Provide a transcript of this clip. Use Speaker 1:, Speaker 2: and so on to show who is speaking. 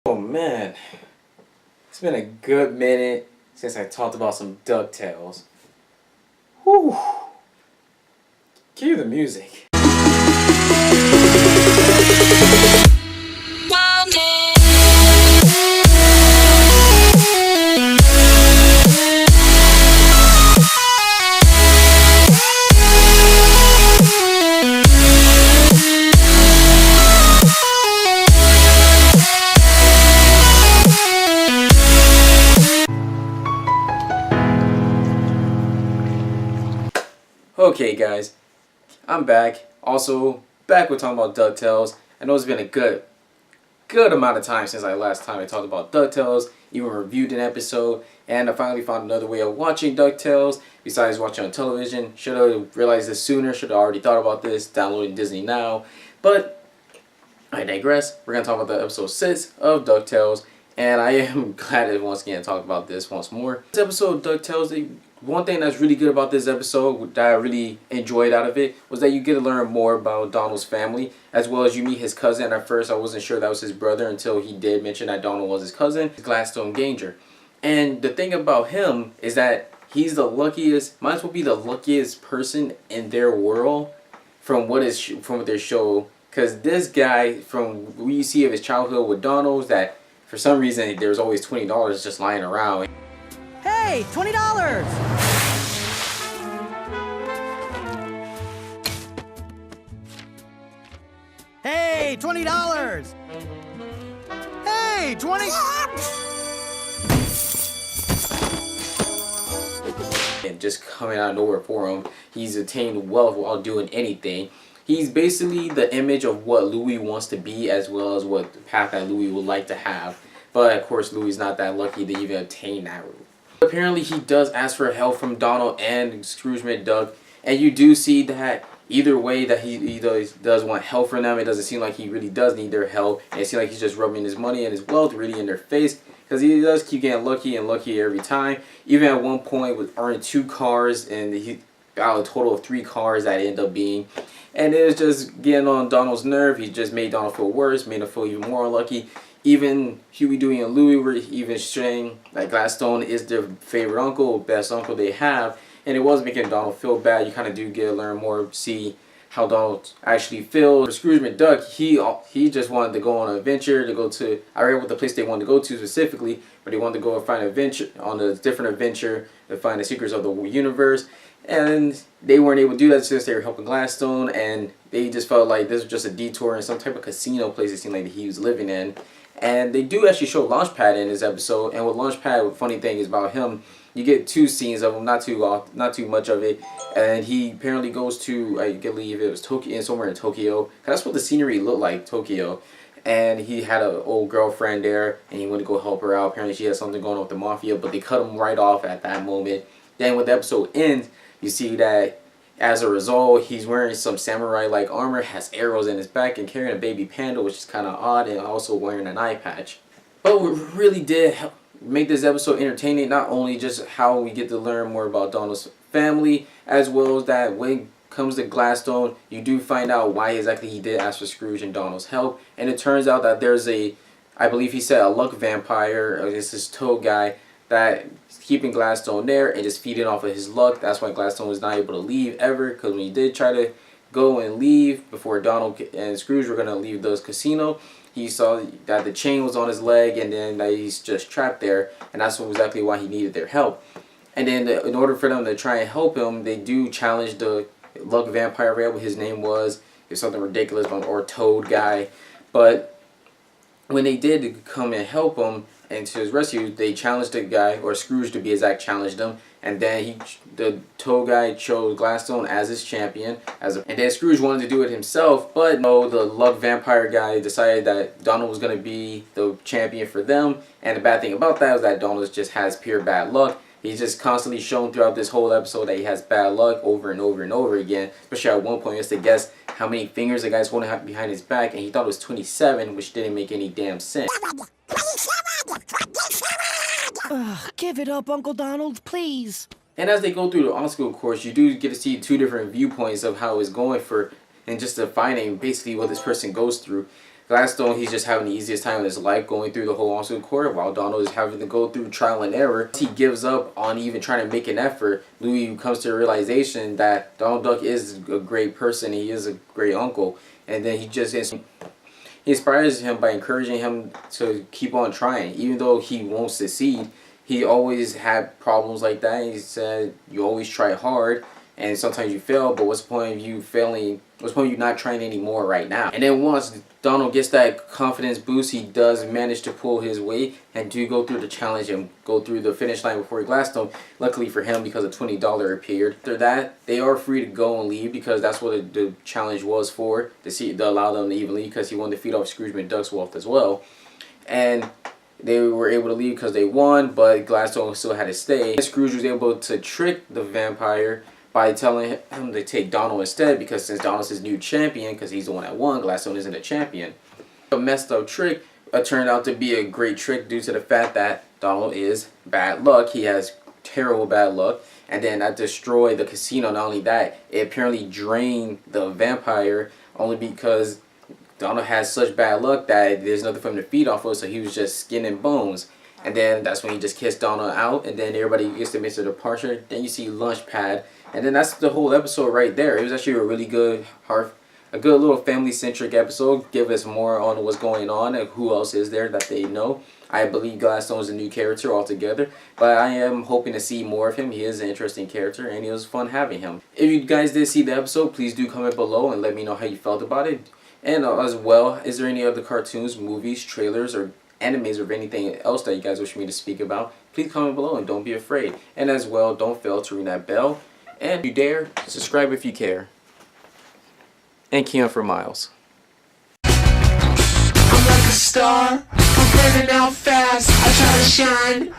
Speaker 1: Oh man, it's been a good minute since I talked about some DuckTales. Whew. Cue the music. Okay guys, I'm back. Also, back with talking about DuckTales. I know it's been a good amount of time since I talked about DuckTales, even reviewed an episode, and I finally found another way of watching DuckTales besides watching on television. Should have realized this sooner, should have already thought about this, downloading Disney Now. But I digress. We're going to talk about the episode 6 of DuckTales, and I am glad to once again talk about this once more. This episode of DuckTales, one thing that's really good about this episode that I really enjoyed out of it was that you get to learn more about Donald's family, as well as you meet his cousin. At first I wasn't sure that was his brother until he did mention that Donald was his cousin, Gladstone Gander. And the thing about him is that he's the luckiest, might as well be the luckiest person in their world from what their show. Because this guy, from what you see of his childhood with Donald's, that for some reason there's always $20 just lying around.
Speaker 2: Hey, $20! Hey, $20! Hey, 20!
Speaker 1: And just coming out of nowhere for him, he's attained wealth while doing anything. He's basically the image of what Louie wants to be, as well as what the path that Louie would like to have. But of course, Louie's not that lucky to even attain that route. Apparently, he does ask for help from Donald and Scrooge McDuck, and you do see that either way that he does want help from them. It doesn't seem like he really does need their help, and it seems like he's just rubbing his money and his wealth really in their face, because he does keep getting lucky and lucky every time. Even at one point with earning 2 cars, and he out of a total of 3 cars that end up being. And it was just getting on Donald's nerve. He just made Donald feel worse, made him feel even more unlucky. Even Huey, Dewey, and Louie were even saying that Gladstone is their favorite uncle, best uncle they have. And it was making Donald feel bad. You kind of do get to learn more, see how Donald actually feels. For Scrooge McDuck, he just wanted to go on an adventure, to go to, I forget what the place they wanted to go to specifically, but he wanted to go and find an adventure, on a different adventure, to find the secrets of the universe. And they weren't able to do that since they were helping Gladstone, and they just felt like this was just a detour in some type of casino place it seemed like he was living in. And they do actually show Launchpad in this episode, and with Launchpad, the funny thing is about him, you get 2 scenes of him, not too much of it, and he apparently goes to, I believe it was Tokyo, somewhere in Tokyo. That's what the scenery looked like, Tokyo. And he had an old girlfriend there, and he went to go help her out. Apparently she had something going on with the mafia, but they cut him right off at that moment. Then when the episode ends, you see that as a result, he's wearing some samurai-like armor, has arrows in his back, and carrying a baby panda, which is kind of odd, and also wearing an eye patch. But what really did make this episode entertaining, not only just how we get to learn more about Donald's family, as well as that when it comes to Gladstone, you do find out why exactly he did ask for Scrooge and Donald's help. And it turns out that there's I believe he said a luck vampire, or this toad guy, that keeping Gladstone there and just feeding off of his luck. That's why Gladstone was not able to leave ever, because when he did try to go and leave before Donald and Scrooge were going to leave the casino, he saw that the chain was on his leg, and then that he's just trapped there, and that's exactly why he needed their help. And then in order for them to try and help him, they do challenge the luck vampire, what his name was. It's something ridiculous, or toad guy. But when they did come and help him and to his rescue, they challenged the guy, or Scrooge to be exact, challenged him, and then the toad guy chose Gladstone as his champion. And then Scrooge wanted to do it himself, but no, the luck vampire guy decided that Donald was going to be the champion for them. And the bad thing about that is that Donald just has pure bad luck. He's just constantly shown throughout this whole episode that he has bad luck over and over and over again. Especially at one point, he has to guess how many fingers the guy's holding behind his back, and he thought it was 27, which didn't make any damn sense.
Speaker 2: Ugh, give it up, Uncle Donald, please.
Speaker 1: And as they go through the obstacle course, you do get to see 2 different viewpoints of how it's going for, and just defining basically what this person goes through. Gladstone, he's just having the easiest time in his life going through the whole obstacle course, while Donald is having to go through trial and error. He gives up on even trying to make an effort. Louis comes to the realization that Donald Duck is a great person. He is a great uncle. And then he inspires him by encouraging him to keep on trying. Even though he won't succeed, he always had problems like that. He said, you always try hard, and sometimes you fail, but what's the point of you failing? What's the point of you not trying anymore right now? And then once Donald gets that confidence boost, he does manage to pull his weight and do go through the challenge and go through the finish line before Gladstone. Luckily for him, because a $20 appeared. After that, they are free to go and leave, because that's what the challenge was for, to allow them to even leave, because he wanted to feed off Scrooge McDuck's wealth as well. And they were able to leave because they won, but Gladstone still had to stay. Scrooge was able to trick the vampire by telling him to take Donald instead, because since Donald's his new champion, because he's the one that won, Gladstone isn't a champion. A messed up trick turned out to be a great trick due to the fact that Donald is bad luck. He has terrible bad luck. And then that destroyed the casino. Not only that, it apparently drained the vampire, only because Donald has such bad luck that there's nothing for him to feed off of, so he was just skin and bones. And then that's when he just kissed Donald out, and then everybody gets to miss their departure. Then you see Lunchpad, and then that's the whole episode right there. It was actually a really good, a good little family-centric episode. Give us more on what's going on and who else is there that they know. I believe Gladstone is a new character altogether, but I am hoping to see more of him. He is an interesting character, and it was fun having him. If you guys did see the episode, please do comment below and let me know how you felt about it. And as well, is there any other cartoons, movies, trailers, or animes, or anything else that you guys wish me to speak about? Please comment below and don't be afraid. And as well, don't fail to ring that bell. And if you dare, subscribe if you care. And key on for Miles.
Speaker 3: I'm like a star, I'm burning out fast. I try to shine.